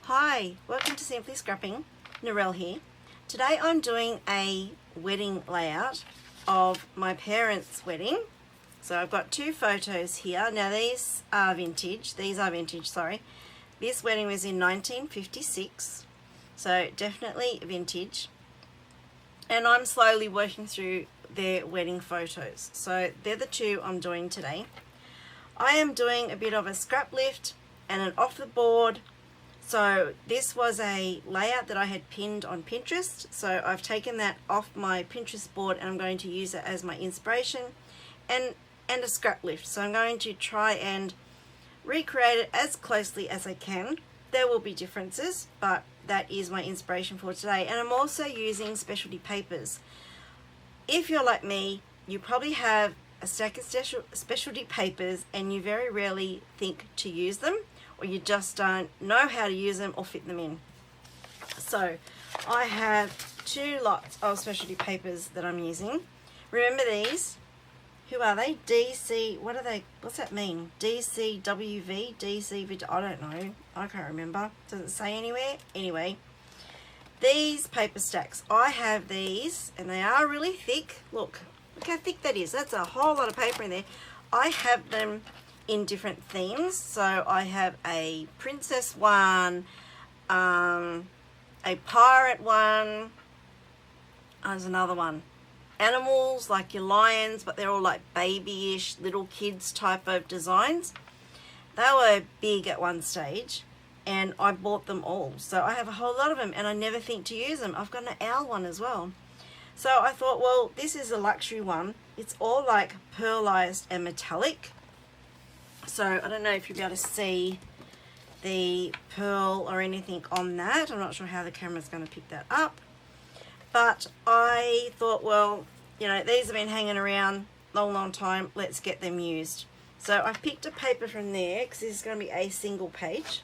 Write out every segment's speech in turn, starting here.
Hi, welcome to Simply Scrapping. Narelle here. Today I'm doing a wedding layout of my parents' wedding. So I've got two photos here. Now these are vintage. This wedding was in 1956, so definitely vintage. And I'm slowly working through their wedding photos. So they're the two I'm doing today. I am doing a bit of a scrap lift and an off the board. So this was a layout that I had pinned on Pinterest. So I've taken that off my Pinterest board and I'm going to use it as my inspiration and a scrap lift. So I'm going to try and recreate it as closely as I can. There will be differences, but that is my inspiration for today. And I'm also using specialty papers. If you're like me, you probably have a stack of specialty papers and you very rarely think to use them, or you just don't know how to use them or fit them in. So I have two lots of specialty papers that I'm using. Remember these? Who are they? DC, what are they? What's that mean? DCWV, DCV, I don't know. I can't remember. Does it say anywhere? Anyway, these paper stacks, I have these and they are really thick. Look how thick that is. That's a whole lot of paper in there. I have them in different themes. So I have a princess one, a pirate one, there's another one. Animals like your lions, but they're all like babyish, little kids type of designs. They were big at one stage and I bought them all. So I have a whole lot of them and I never think to use them. I've got an owl one as well. So I thought, well, this is a luxury one. It's all like pearlized and metallic. So I don't know if you'll be able to see the pearl or anything on that. I'm not sure how the camera's going to pick that up. But I thought, well, you know, these have been hanging around long time. Let's get them used. So I picked a paper from there because this is going to be a single page.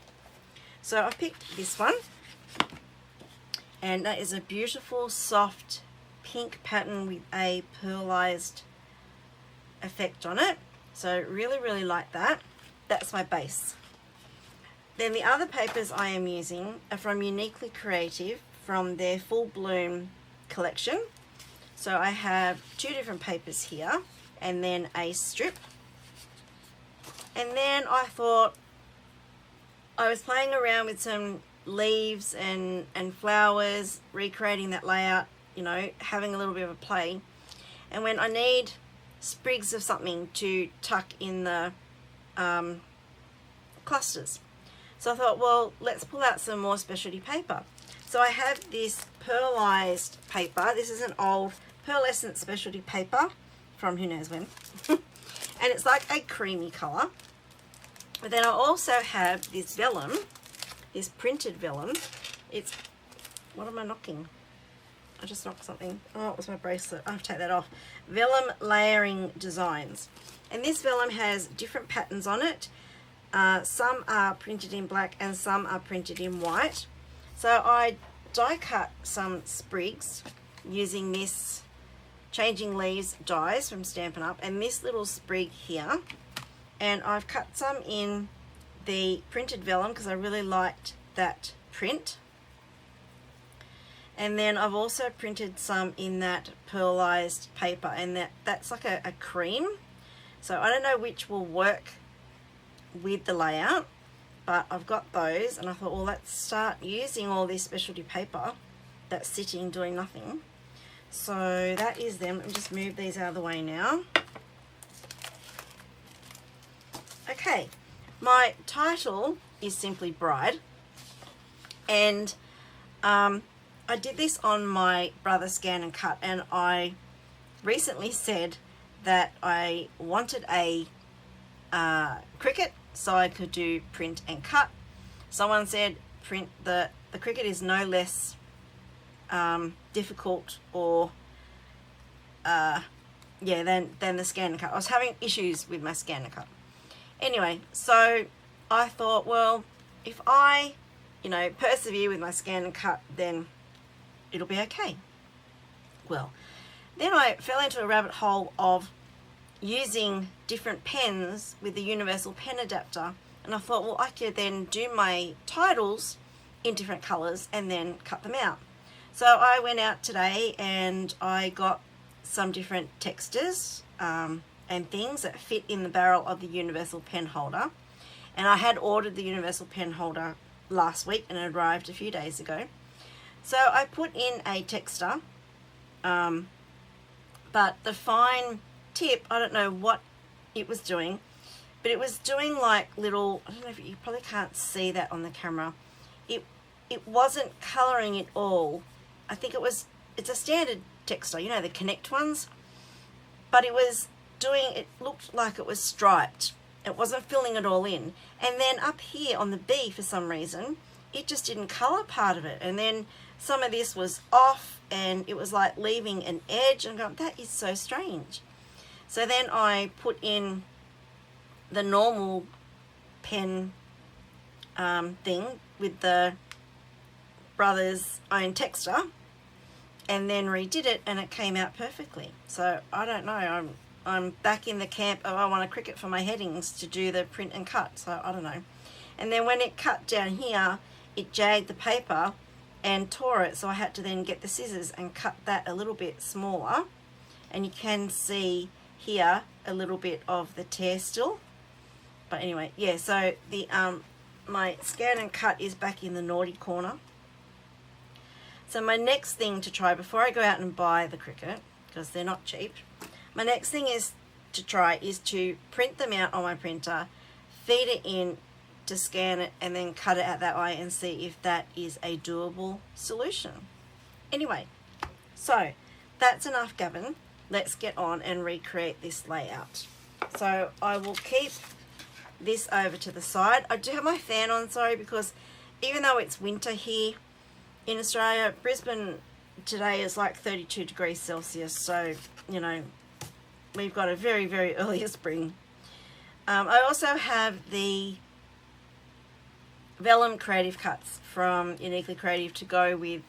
So I picked this one. And that is a beautiful, soft, pink pattern with a pearlized effect on it. So really like that. That's my base. Then the other papers I am using are from Uniquely Creative from their Full Bloom collection. So I have two different papers here and then a strip. And then I thought, I was playing around with some leaves and flowers, recreating that layout, you know, having a little bit of a play. And when I need sprigs of something to tuck in the clusters. So I thought, well, let's pull out some more specialty paper. So I have this pearlized paper. This is an old pearlescent specialty paper from who knows when. And it's like a creamy colour. But then I also have this vellum, this printed vellum. It's, what am I knocking? I just knocked something. Oh, it was my bracelet. I have to take that off. Vellum layering designs. And this vellum has different patterns on it. Some are printed in black and some are printed in white. So I die cut some sprigs using this Changing Leaves dies from Stampin' Up! And this little sprig here. And I've cut some in the printed vellum because I really liked that print. And then I've also printed some in that pearlized paper, and that's like a cream. So I don't know which will work with the layout, but I've got those and I thought, well, let's start using all this specialty paper that's sitting doing nothing. So that is them. Let me just move these out of the way now. Okay, my title is simply Bride, and I did this on my Brother Scan and Cut, and I recently said that I wanted a Cricut so I could do print and cut. Someone said print the Cricut is no less difficult or than the Scan and Cut. I was having issues with my Scan and Cut. Anyway, so I thought, well, if I, you know, persevere with my Scan and Cut, then it'll be okay. Well, then I fell into a rabbit hole of using different pens with the universal pen adapter, and I thought, well, I could then do my titles in different colours and then cut them out. So I went out today and I got some different textures and things that fit in the barrel of the universal pen holder. And I had ordered the universal pen holder last week and it arrived a few days ago. So I put in a texture, but the fine tip, I don't know what it was doing, but it was doing like little, I don't know if you probably can't see that on the camera. It wasn't colouring it all. I think it's a standard texture, you know, the Connect ones, but it looked like it was striped. It wasn't filling it all in. And then up here on the B, for some reason, it just didn't colour part of it. And then some of this was off and it was like leaving an edge. And I'm going, that is so strange. So then I put in the normal pen thing with the Brothers Own texture and then redid it and it came out perfectly. So I don't know, I'm back in the camp of I want a Cricut for my headings to do the print and cut, so I don't know. And then when it cut down here, it jagged the paper and tore it, so I had to then get the scissors and cut that a little bit smaller. And you can see here a little bit of the tear still. But anyway, yeah, so the my scan and cut is back in the naughty corner. So my next thing to try before I go out and buy the Cricut, because they're not cheap, my next thing is to print them out on my printer, feed it in to scan it, and then cut it out that way and see if that is a doable solution. Anyway, so that's enough Gavin. Let's get on and recreate this layout. So I will keep this over to the side. I do have my fan on, sorry, because even though it's winter here in Australia, Brisbane today is like 32 degrees Celsius, so you know we've got a very, very early spring. I also have the vellum creative cuts from Uniquely Creative to go with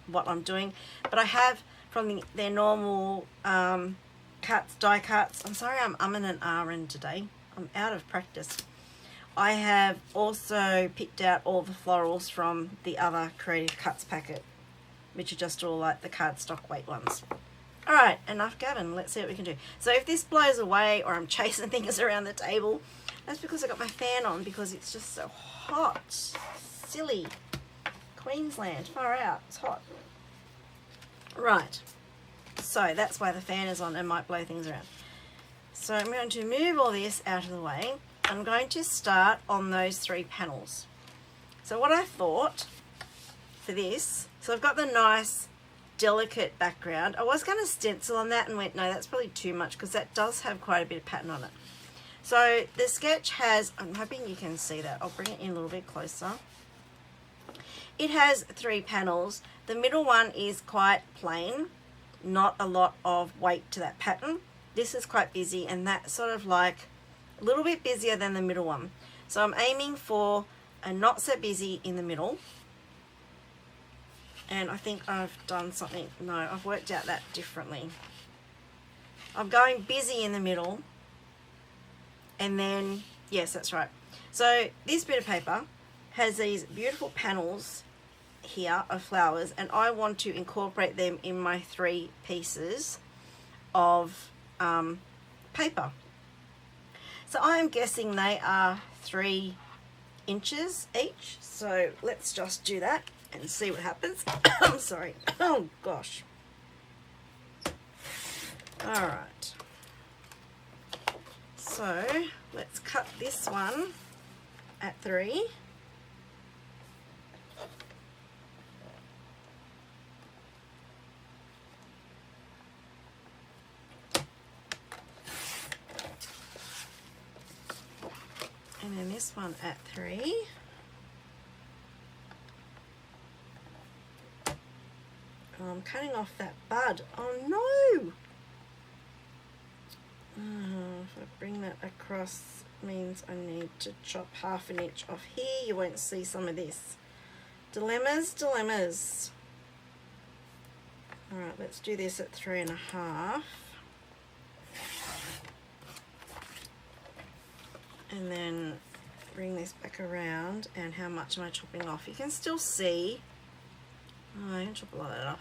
what I'm doing, but I have from their normal cuts, die cuts. I'm sorry, I'm umming and ahhing today. I'm out of practice. I have also picked out all the florals from the other Creative Cuts packet, which are just all like the cardstock weight ones. Alright, enough Gavin, let's see what we can do. So if this blows away or I'm chasing things around the table, that's because I got my fan on because it's just so hot. Silly. Queensland, far out, it's hot. Right, so that's why the fan is on and might blow things around. So I'm going to move all this out of the way. I'm going to start on those 3 panels. So what I thought for this, so I've got the nice delicate background. I was going to stencil on that and went, no, that's probably too much because that does have quite a bit of pattern on it. So the sketch has, I'm hoping you can see that. I'll bring it in a little bit closer. It has 3 panels. The middle one is quite plain, not a lot of weight to that pattern. This is quite busy and that's sort of like a little bit busier than the middle one. So I'm aiming for a not so busy in the middle. And I think I've done something, no, I've worked out that differently. I'm going busy in the middle and then, yes, that's right. So this bit of paper has these beautiful panels here of flowers and I want to incorporate them in my 3 pieces of paper. So I'm guessing they are 3 inches each. So let's just do that and see what happens. I'm sorry. Oh gosh. All right. So let's cut this one at 3. And then this one at 3. Oh, I'm cutting off that bud. Oh no! Oh, if I bring that across, means I need to chop half an inch off here. You won't see some of this. Dilemmas, dilemmas. Alright, let's do this at 3.5. And then bring this back around, and how much am I chopping off? You can still see. Oh, I can chop a lot of that off.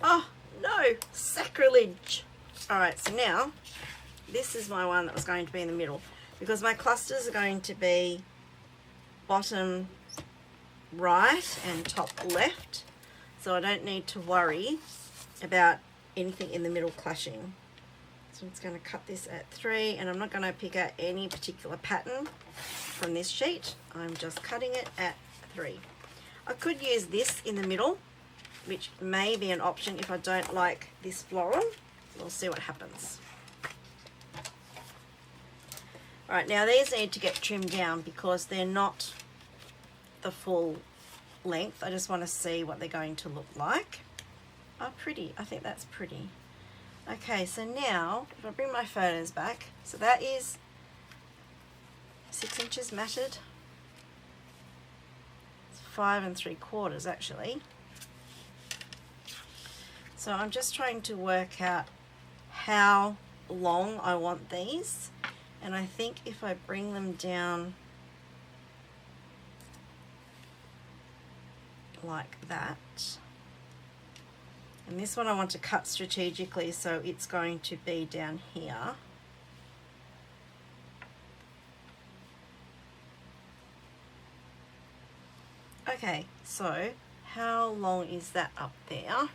Oh no, sacrilege. Alright, so now this is my one that was going to be in the middle, because my clusters are going to be bottom right and top left, so I don't need to worry about anything in the middle clashing. So I'm just going to cut this at 3, and I'm not going to pick out any particular pattern from this sheet. I'm just cutting it at 3. I could use this in the middle, which may be an option if I don't like this floral. We'll see what happens. Alright, now these need to get trimmed down because they're not the full length. I just want to see what they're going to look like. Oh, pretty. I think that's pretty. Okay, so now if I bring my photos back, so that is 6 inches matted. It's 5 3/4 actually. So I'm just trying to work out how long I want these, and I think if I bring them down like that, and this one I want to cut strategically, so it's going to be down here. Okay, so how long is that up there?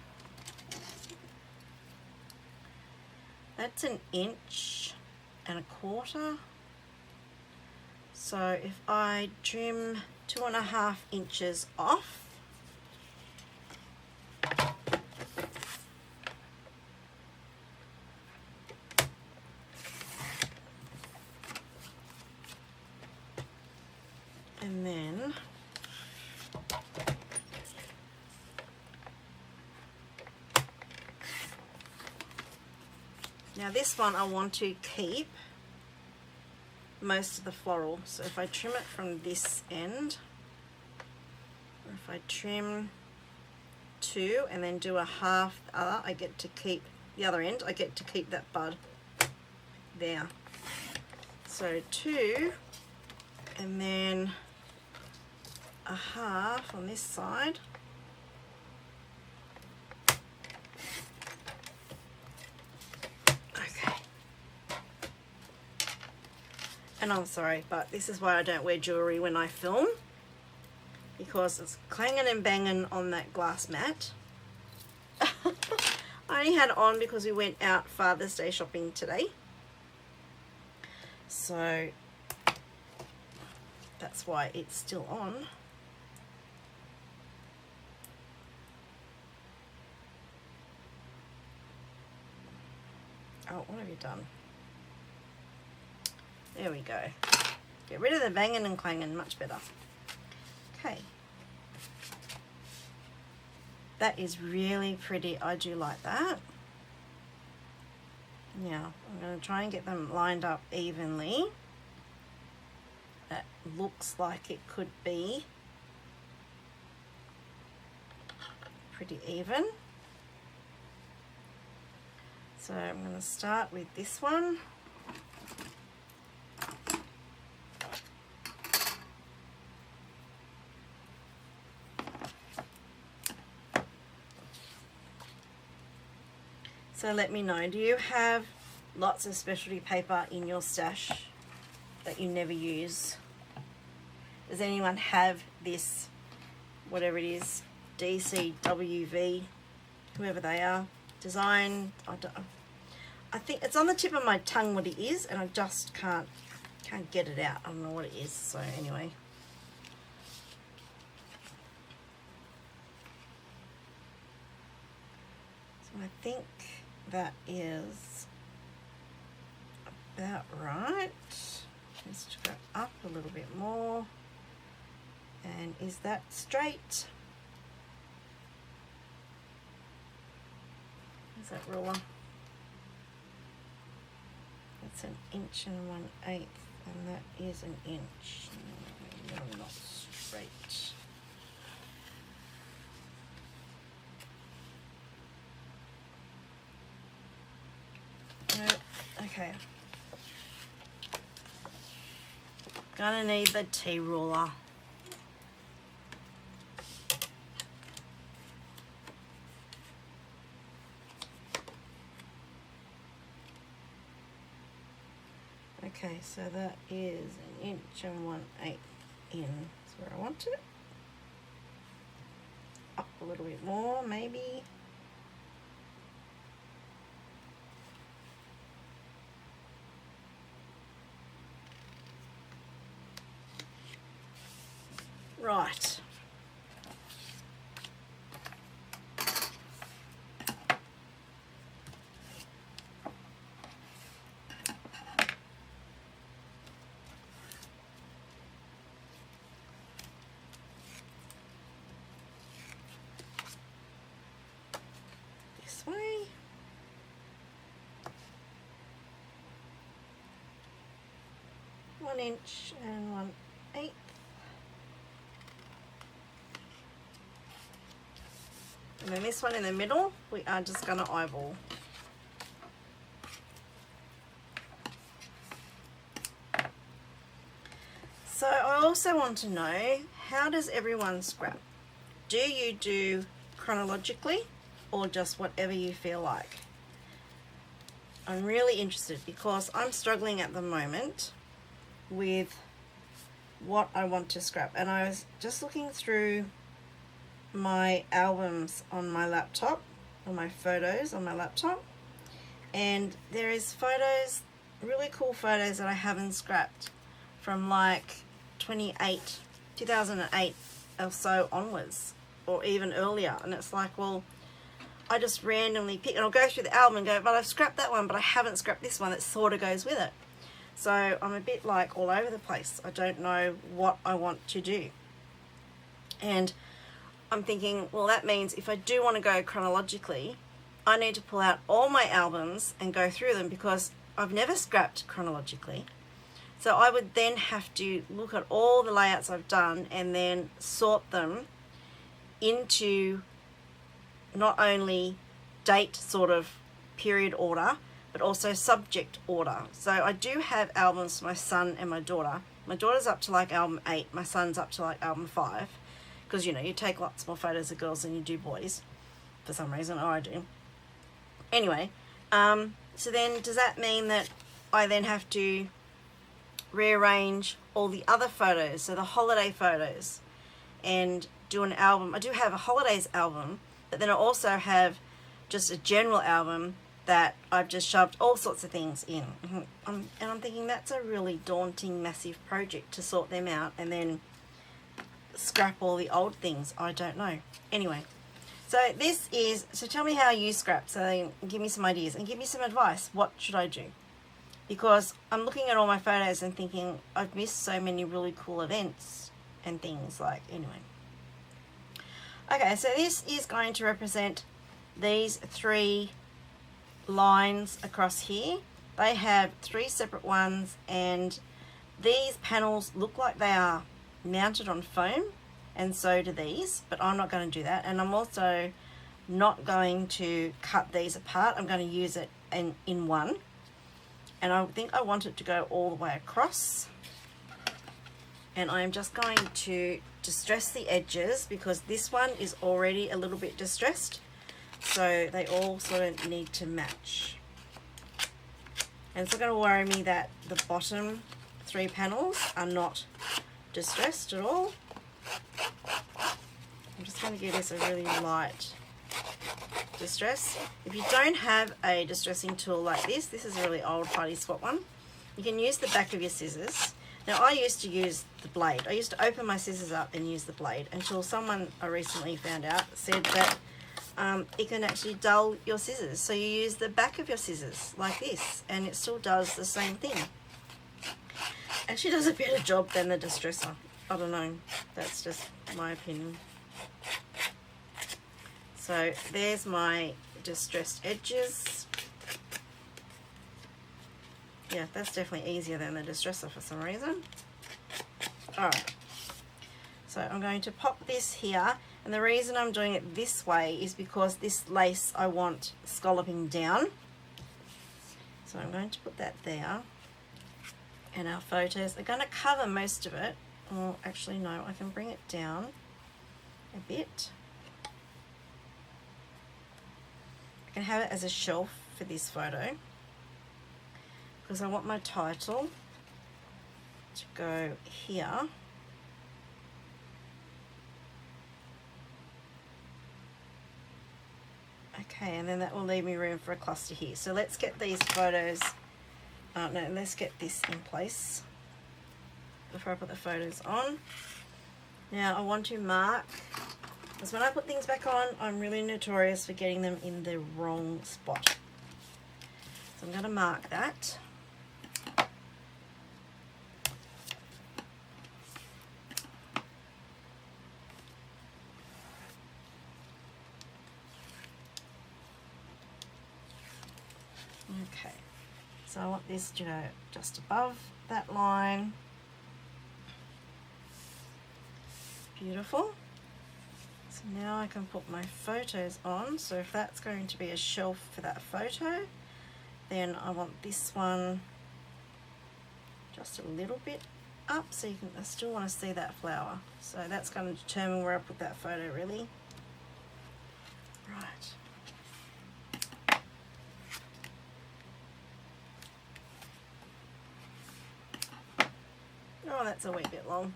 That's 1.25 inches. So if I trim 2.5 inches off, and then now this one I want to keep most of the floral, so if I trim it from this end, or if I trim 2 and then do a half the other, I get to keep the other end, I get to keep that bud there. So 2 and then a half on this side. Okay. And I'm sorry, but this is why I don't wear jewellery when I film, because it's clanging and banging on that glass mat. I only had it on because we went out Father's Day shopping today. So that's why it's still on. Oh, what have you done? There we go. Get rid of the banging and clanging, much better. Okay. That is really pretty. I do like that. Now, I'm going to try and get them lined up evenly. That looks like it could be pretty even. So I'm going to start with this one. So let me know, do you have lots of specialty paper in your stash that you never use? Does anyone have this, whatever it is, DCWV, whoever they are, design? I think it's on the tip of my tongue what it is, and I just can't get it out. I don't know what it is. So anyway, so I think that is about right. Just go up a little bit more. And is that straight? Is that ruler? That's 1 1/8 inches, and that is 1 inch. No, not straight. No, okay. Gonna need the T-ruler. Okay, so that is 1 inch and 1/8 in. That's where I want it. Up a little bit more, maybe. Right. This way. One inch and 1/8. And then this one in the middle, we are just going to eyeball. So I also want to know, how does everyone scrap? Do you do chronologically or just whatever you feel like? I'm really interested because I'm struggling at the moment with what I want to scrap. And I was just looking through my albums on my laptop, or my photos on my laptop, and there is photos, really cool photos that I haven't scrapped from like 2008 or so onwards, or even earlier. And it's like, well, I just randomly pick, and I'll go through the album and go, but I've scrapped that one, but I haven't scrapped this one that sort of goes with it. So I'm a bit like all over the place. I don't know what I want to do. And I'm thinking, well, that means if I do want to go chronologically, I need to pull out all my albums and go through them, because I've never scrapped chronologically. So I would then have to look at all the layouts I've done and then sort them into not only date sort of period order, but also subject order. So I do have albums for my son and my daughter. My daughter's up to like album 8, my son's up to like album 5. Because, you know, you take lots more photos of girls than you do boys, for some reason, or I do. Anyway, so then does that mean that I then have to rearrange all the other photos, so the holiday photos, and do an album? I do have a holidays album, but then I also have just a general album that I've just shoved all sorts of things in. And I'm thinking that's a really daunting, massive project to sort them out and then scrap all the old things. I don't know. Anyway, so this is, so tell me how you scrap, so give me some ideas and give me some advice. What should I do? Because I'm looking at all my photos and thinking I've missed so many really cool events and things, like, anyway. Okay, so this is going to represent these 3 lines across here. They have 3 separate ones, and these panels look like they are mounted on foam, and so do these, but I'm not going to do that. And I'm also not going to cut these apart. I'm going to use it in one, and I think I want it to go all the way across. And I'm just going to distress the edges, because this one is already a little bit distressed, so they all sort of need to match. And it's not going to worry me that the bottom 3 panels are not distressed at all. I'm just going to give this a really light distress. If you don't have a distressing tool like this is a really old Party Swap one, you can use the back of your scissors. Now I used to use the blade. I used to open my scissors up and use the blade, until someone I recently found out said that it can actually dull your scissors. So you use the back of your scissors like this, and it still does the same thing. Actually does a better job than the distresser. I don't know, that's just my opinion. So there's my distressed edges. Yeah, that's definitely easier than the distresser for some reason. Alright, so I'm going to pop this here, and the reason I'm doing it this way is because this lace I want scalloping down. So I'm going to put that there. And our photos are going to cover most of it. Well, actually no, I can bring it down a bit. I can have it as a shelf for this photo because I want my title to go here. Okay, and then that will leave me room for a cluster here. So let's get these photos, let's get this in place before I put the photos on. Now I want to mark, because when I put things back on, I'm really notorious for getting them in the wrong spot. So I'm going to mark that. Okay, so I want this to go just above that line. Beautiful. So now I can put my photos on. So if that's going to be a shelf for that photo, then I want this one just a little bit up so you can, I still want to see that flower. So that's going to determine where I put that photo really. Right. Oh, that's a wee bit long.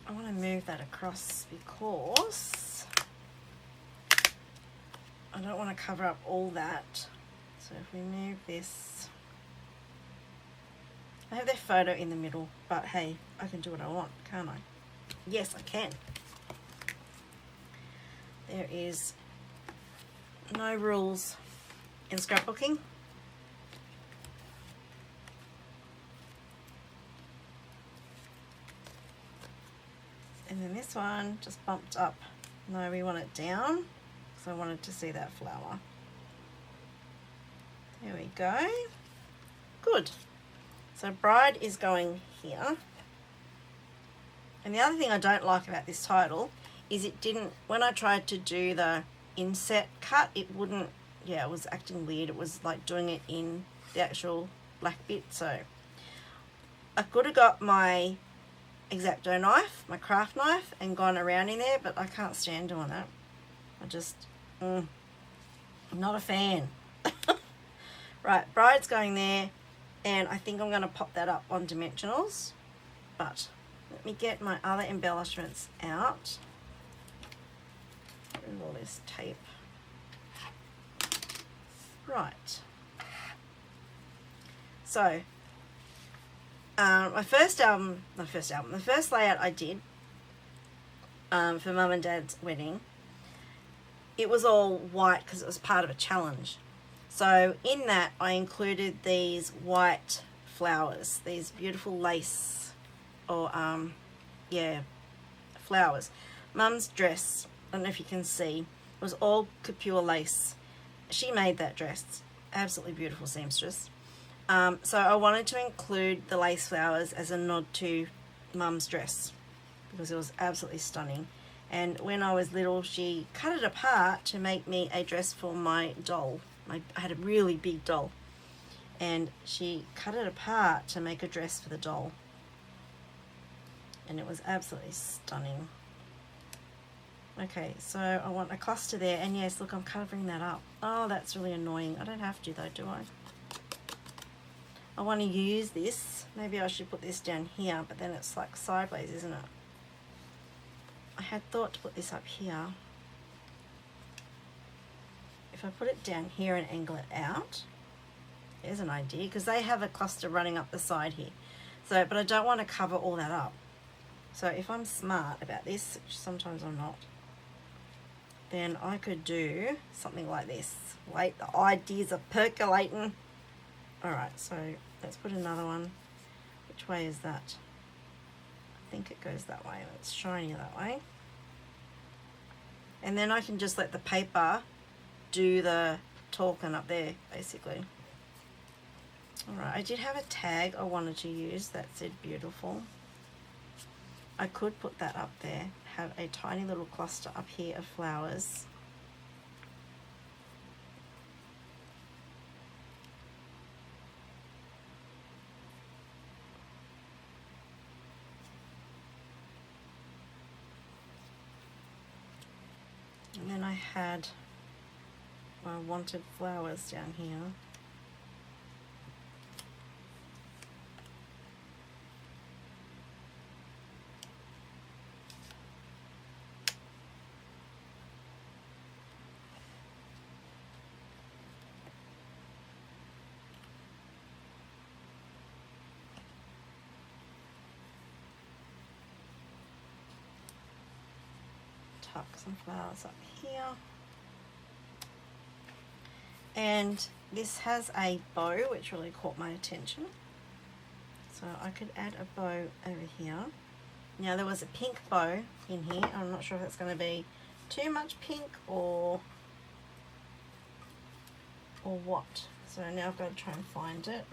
I want to move that across because I don't want to cover up all that. So if we move this, I have their photo in the middle, but hey, I can do what I want, can't I? Yes, I can. There is no rules in scrapbooking. And then this one just bumped up. No, we want it down because I wanted to see that flower. There we go. Good. So bride is going here. And the other thing I don't like about this title is it didn't, when I tried to do the inset cut, it wouldn't, yeah, it was acting weird. It was like doing it in the actual black bit. So I could have got my X-Acto knife, my craft knife, and gone around in there, but I can't stand doing that. I just, I'm not a fan. Right, bride's going there, and I think I'm going to pop that up on dimensionals, but let me get my other embellishments out. Remove all this tape. Right. So, the first layout I did for Mum and Dad's wedding, it was all white because it was part of a challenge. So in that I included these white flowers, these beautiful lace or yeah, flowers. Mum's dress, I don't know if you can see, was all couture lace. She made that dress, absolutely beautiful seamstress. So I wanted to include the lace flowers as a nod to Mum's dress because it was absolutely stunning. And when I was little, she cut it apart to make me a dress for my doll. I had a really big doll, and she cut it apart to make a dress for the doll. And it was absolutely stunning. Okay, so I want a cluster there, and yes, look, I'm covering that up. Oh, that's really annoying. I don't have to though, do I? I want to use this. Maybe I should put this down here, but then it's like sideways, isn't it? I had thought to put this up here. If I put it down here and angle it out, there's an idea, because they have a cluster running up the side here. So, but I don't want to cover all that up. So if I'm smart about this, which sometimes I'm not, then I could do something like this. Wait, the ideas are percolating. Alright, so let's put another one. Which way is that? I think it goes that way. It's shinier that way. And then I can just let the paper do the talking up there, basically. Alright, I did have a tag I wanted to use that said beautiful. I could put that up there, have a tiny little cluster up here of flowers. And then I wanted flowers down here. Tuck some flowers up here. And this has a bow which really caught my attention, so I could add a bow over here. Now there was a pink bow in here. I'm not sure if it's going to be too much pink or what, so now I've got to try and find it.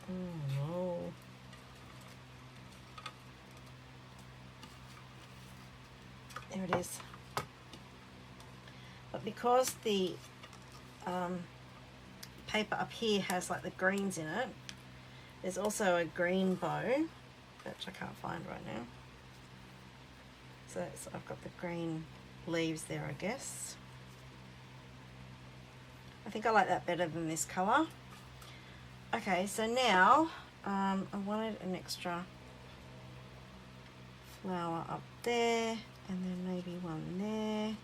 Oh no. There it is. But because the paper up here has like the greens in it, there's also a green bow, which I can't find right now. So I've got the green leaves there, I guess. I think I like that better than this colour. Okay, so now I wanted an extra flower up there, and then maybe one there.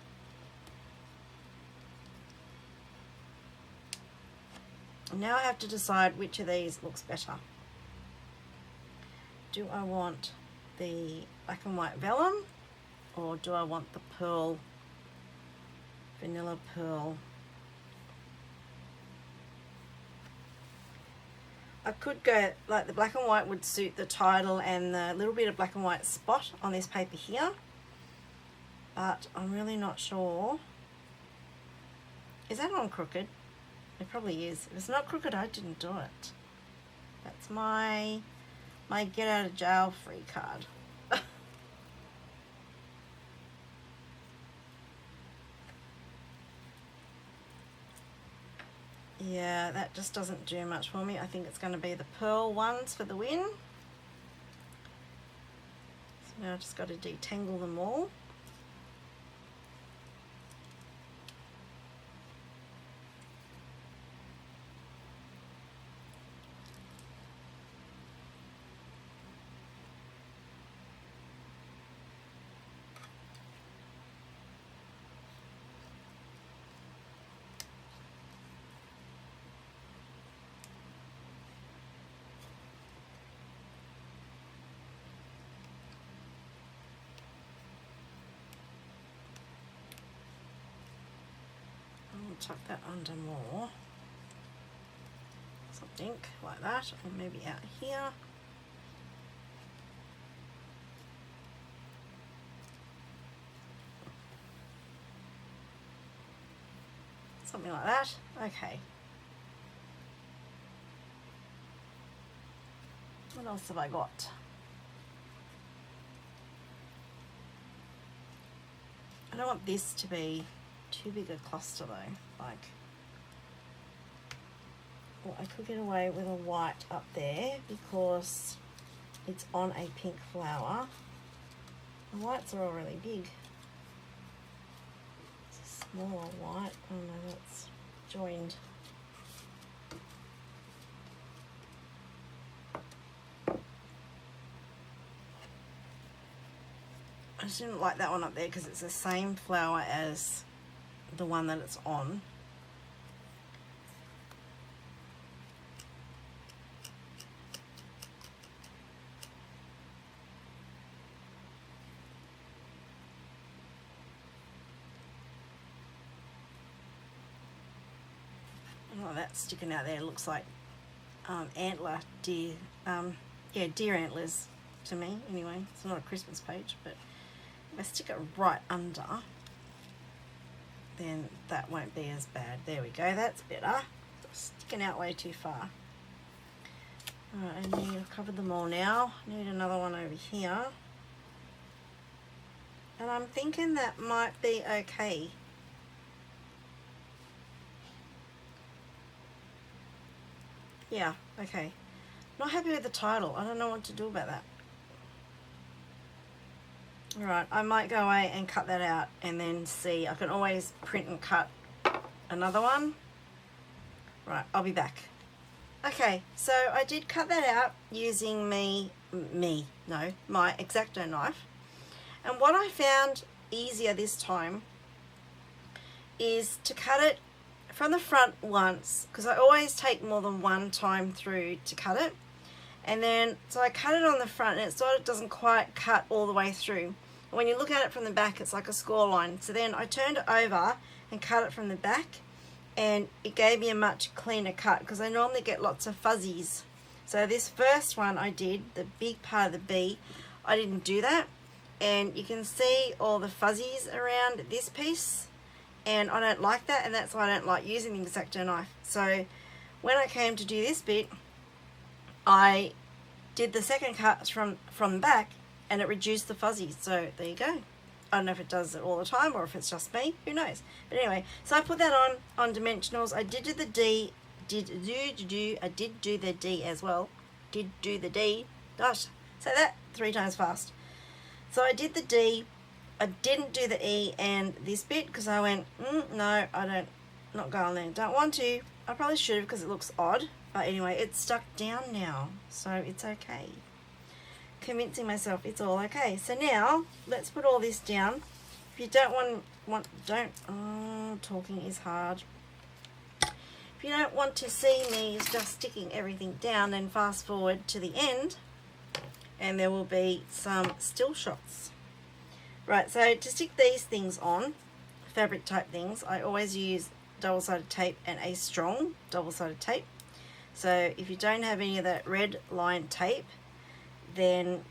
Now I have to decide which of these looks better. Do I want the black and white vellum, or do I want the pearl, vanilla pearl? I could go, like the black and white would suit the title and the little bit of black and white spot on this paper here, but I'm really not sure. Is that on crooked? It probably is. If it's not crooked, I didn't do it. That's my get out of jail free card. Yeah, that just doesn't do much for me. I think it's going to be the pearl ones for the win. So now I've just got to detangle them all. Tuck that under more, something like that, or maybe out here. Something like that. Okay. What else have I got? I don't want this to be too big a cluster though. Like, well, I could get away with a white up there because it's on a pink flower. The whites are all really big. It's a smaller white. Oh no, that's joined. I just didn't like that one up there because it's the same flower as the one that it's on. Oh, that's sticking out there. It looks like antler deer. Yeah, deer antlers to me anyway. It's not a Christmas page, but if I stick it right under, then that won't be as bad. There we go, that's better. Sticking out way too far. Alright, I've covered them all now. Need another one over here. And I'm thinking that might be okay. Yeah, okay. Not happy with the title. I don't know what to do about that. Alright, I might go away and cut that out and then see. I can always print and cut another one. Right, I'll be back. Okay, so I did cut that out using my X-Acto knife. And what I found easier this time is to cut it from the front once, because I always take more than one time through to cut it. And then, so I cut it on the front and it sort of doesn't quite cut all the way through. When you look at it from the back, it's like a score line. So then I turned it over and cut it from the back, and it gave me a much cleaner cut, because I normally get lots of fuzzies. So this first one I did, the big part of the bee, I didn't do that. And you can see all the fuzzies around this piece, and I don't like that, and that's why I don't like using the X-Acto knife. So when I came to do this bit, I did the second cut from the back, and it reduced the fuzzies. So there you go. I don't know if it does it all the time or if it's just me, who knows. But anyway, so I put that on dimensionals. I did do the D, I did do the D as well. Did do the D. Gosh, say that 3 times fast. So I did the D, I didn't do the E and this bit, because I went, no, not going there. Don't want to. I probably should have, because it looks odd. But anyway, it's stuck down now, so it's okay. Convincing myself it's all okay. So now let's put all this down. If you don't talking is hard. If you don't want to see me just sticking everything down, then fast forward to the end and there will be some still shots. Right, so to stick these things on, fabric type things, I always use double-sided tape and a strong double-sided tape. So if you don't have any of that red line tape, then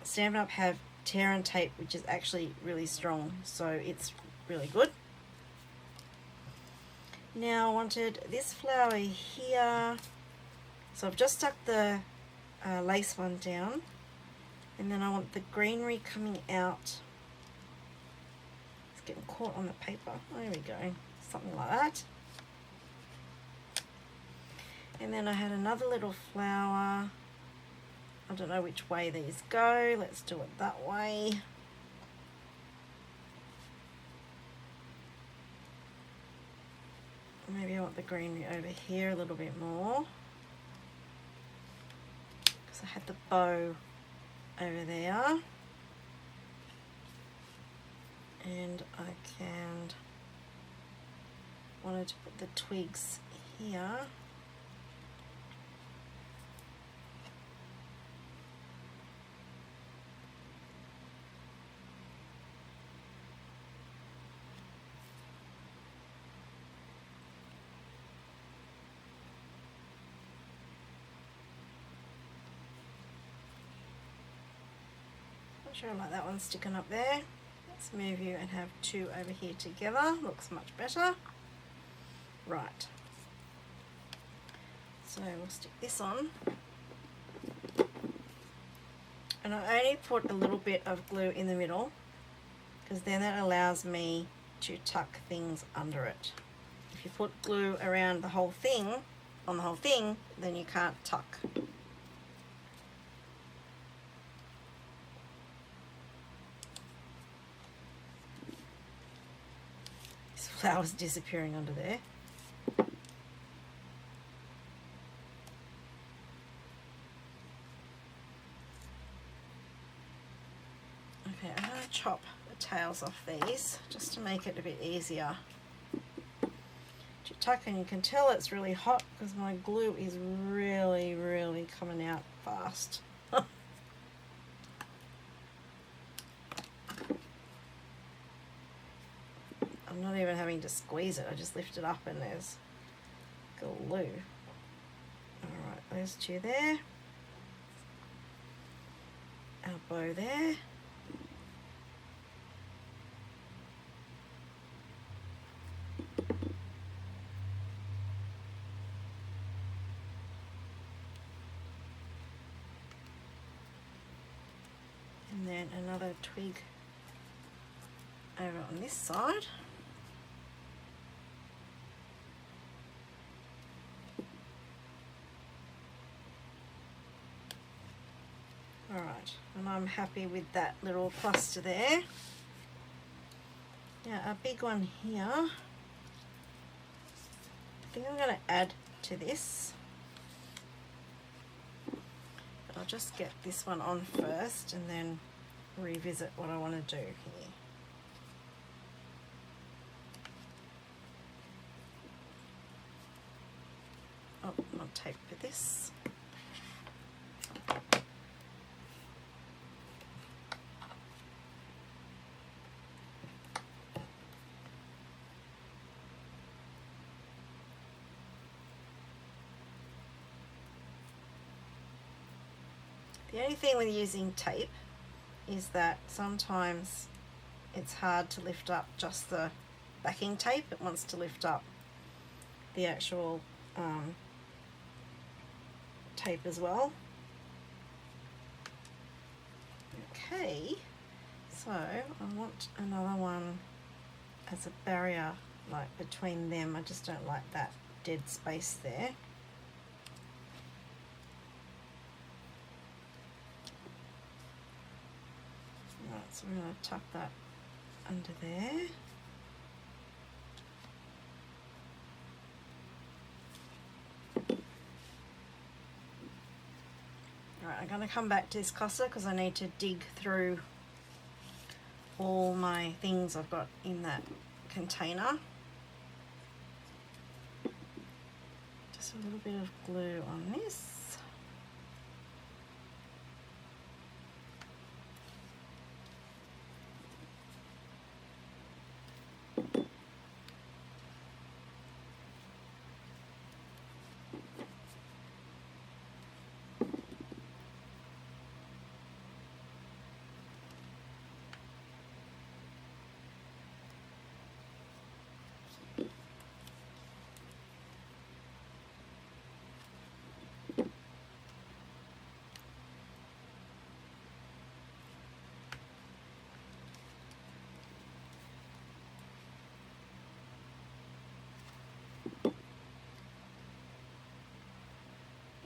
Stampin' Up! Have tear-in tape, which is actually really strong, so it's really good. Now I wanted this flower here, so I've just stuck the lace one down, and then I want the greenery coming out. It's getting caught on the paper. There we go, something like that. And then I had another little flower. I don't know which way these go. Let's do it that way. Maybe I want the greenery over here a little bit more, because I had the bow over there. And I wanted to put the twigs here. Sure, I like that one sticking up there. Let's move you and have 2 over here together. Looks much better. Right. So we'll stick this on. And I only put a little bit of glue in the middle, because then that allows me to tuck things under it. If you put glue around the whole thing, then you can't tuck. Flowers disappearing under there. Okay, I'm going to chop the tails off these just to make it a bit easier to tuck, and you can tell it's really hot because my glue is really coming out fast. I'm not even having to squeeze it, I just lift it up and there's glue. Alright, those 2 there. Our bow there. And then another twig over on this side. Alright, and I'm happy with that little cluster there. Now a big one here, I think I'm going to add to this. But I'll just get this one on first and then revisit what I want to do here. Oh, I'll tape for this. The only thing with using tape is that sometimes it's hard to lift up just the backing tape. It wants to lift up the actual tape as well. Okay, so I want another one as a barrier, like between them. I just don't like that dead space there. Right, so we're going to tuck that under there. Alright, I'm going to come back to this cluster because I need to dig through all my things I've got in that container. Just a little bit of glue on this.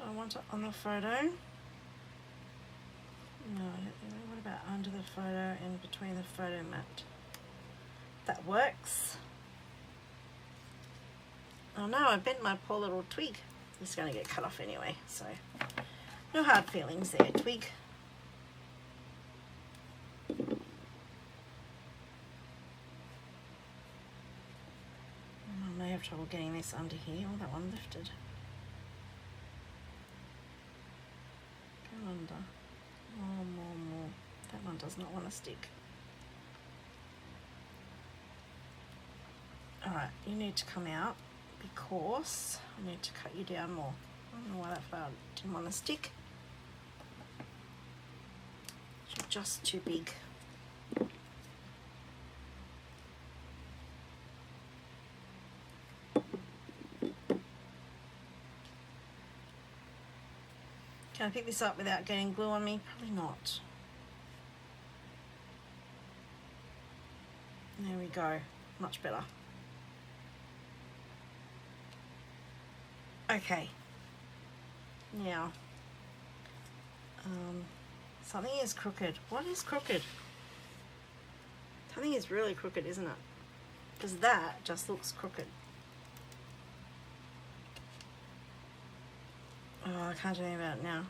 I want it on the photo. No, what about under the photo and between the photo mat? That works. Oh no, I bent my poor little twig. It's going to get cut off anyway, so no hard feelings there, twig. I may have trouble getting this under here. Oh, that one lifted. Under. More. That one does not want to stick. Alright, you need to come out because I need to cut you down more. I don't know why that flower didn't want to stick. You're just too big. Can I pick this up without getting glue on me? Probably not. There we go. Much better. Okay. Now, something is crooked. What is crooked? Something is really crooked, isn't it? Because that just looks crooked. Oh, I can't do anything about it now.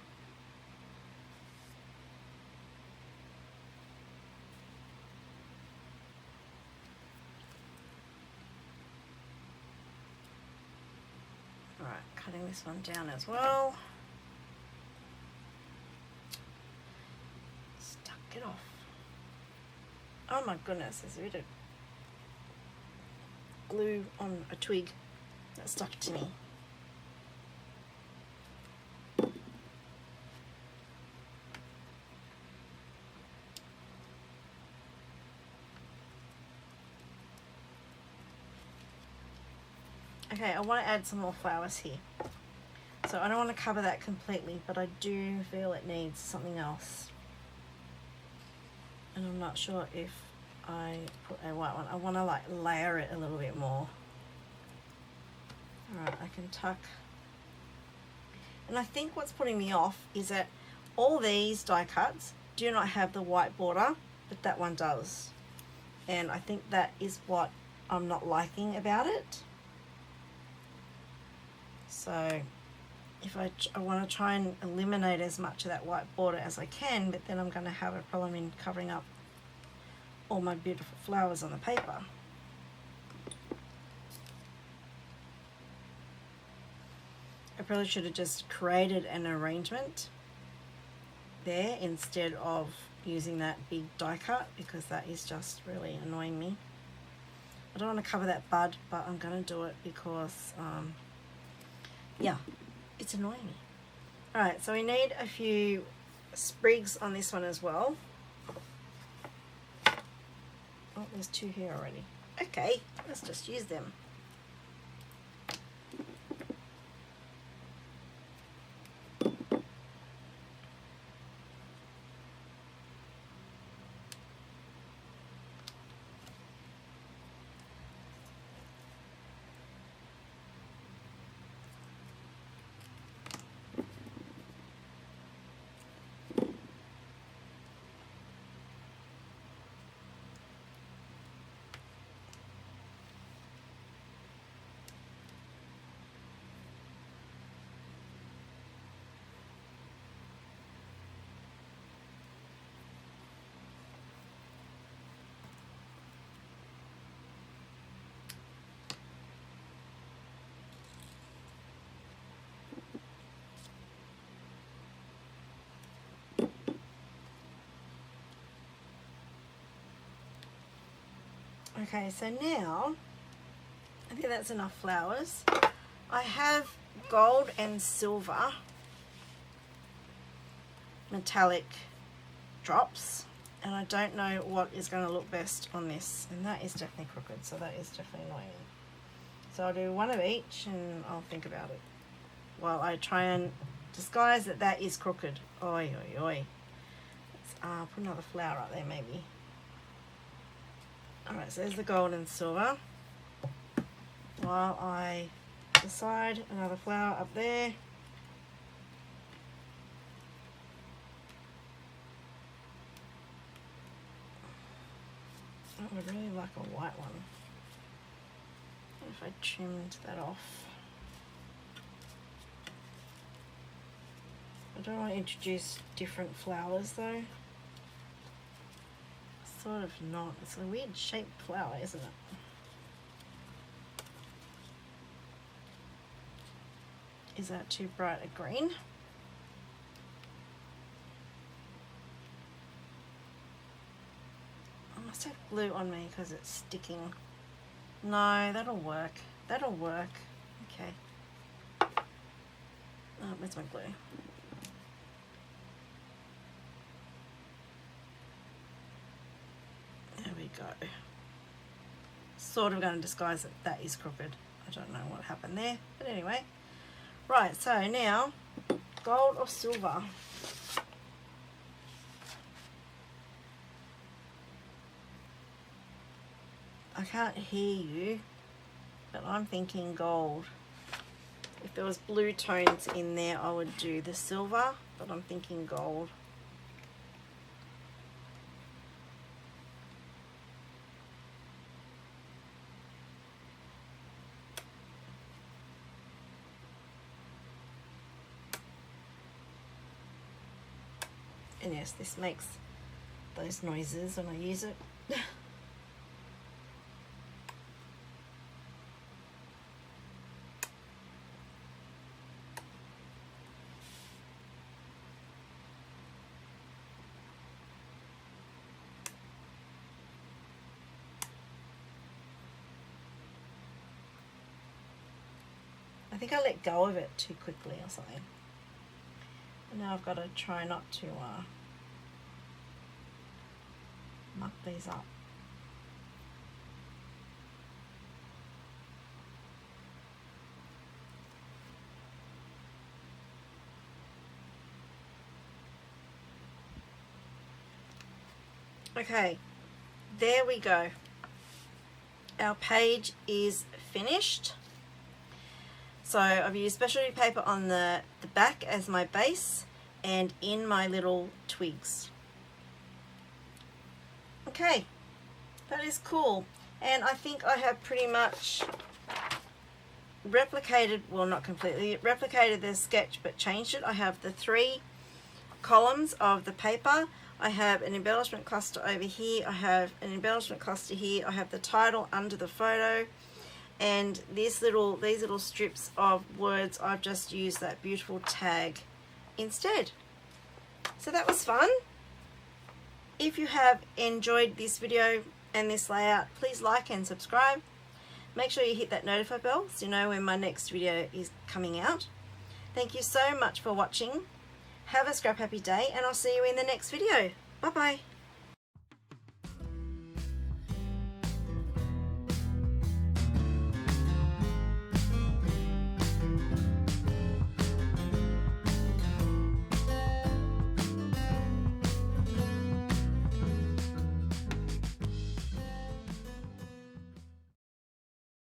Alright, cutting this one down as well. Stuck it off. Oh my goodness, there's a bit of glue on a twig that stuck to me. Okay, I want to add some more flowers here. So I don't want to cover that completely, but I do feel it needs something else. And I'm not sure if I put a white one. I want to like layer it a little bit more. Alright, I can tuck. And I think what's putting me off is that all these die cuts do not have the white border, but that one does. And I think that is what I'm not liking about it. So if I want to try and eliminate as much of that white border as I can, but then I'm going to have a problem in covering up all my beautiful flowers on the paper. I probably should have just created an arrangement there instead of using that big die cut, because that is just really annoying me. I don't want to cover that bud, but I'm going to do it because yeah, it's annoying me. Alright, so we need a few sprigs on this one as well. Oh, there's two here already. Okay, let's just use them. Okay, so now I think that's enough flowers. I have gold and silver metallic drops, and I don't know what is going to look best on this, and that is definitely crooked, so that is definitely annoying. So I'll do one of each and I'll think about it while I try and disguise that that is crooked. Oi, oi, oi. Let's put another flower up there maybe. Alright, so there's the gold and silver. While I decide another flower up there. I would really like a white one. If I trimmed that off. I don't want to introduce different flowers though. Sort of not. It's a weird shaped flower, isn't it? Is that too bright a green? I must have glue on me because it's sticking. No, that'll work. That'll work. Okay. Oh, where's my glue? There we go. Sort of going to disguise that that is crooked. I don't know what happened there, but anyway. Right, so now, gold or silver? I can't hear you, but I'm thinking gold. If there was blue tones in there, I would do the silver, but I'm thinking gold. And yes, this makes those noises when I use it. I think I let go of it too quickly or something. And now I've got to try not to muck these up. Okay, there we go. Our page is finished. So I've used specialty paper on the back as my base and in my little twigs. Okay, that is cool. And I think I have pretty much replicated, well, not completely, replicated the sketch but changed it. I have the 3 columns of the paper. I have an embellishment cluster over here. I have an embellishment cluster here. I have the title under the photo. And these little strips of words, I've just used that beautiful tag instead. So that was fun. If you have enjoyed this video and this layout, please like and subscribe. Make sure you hit that notify bell so you know when my next video is coming out. Thank you so much for watching. Have a scrap happy day, and I'll see you in the next video. Bye bye.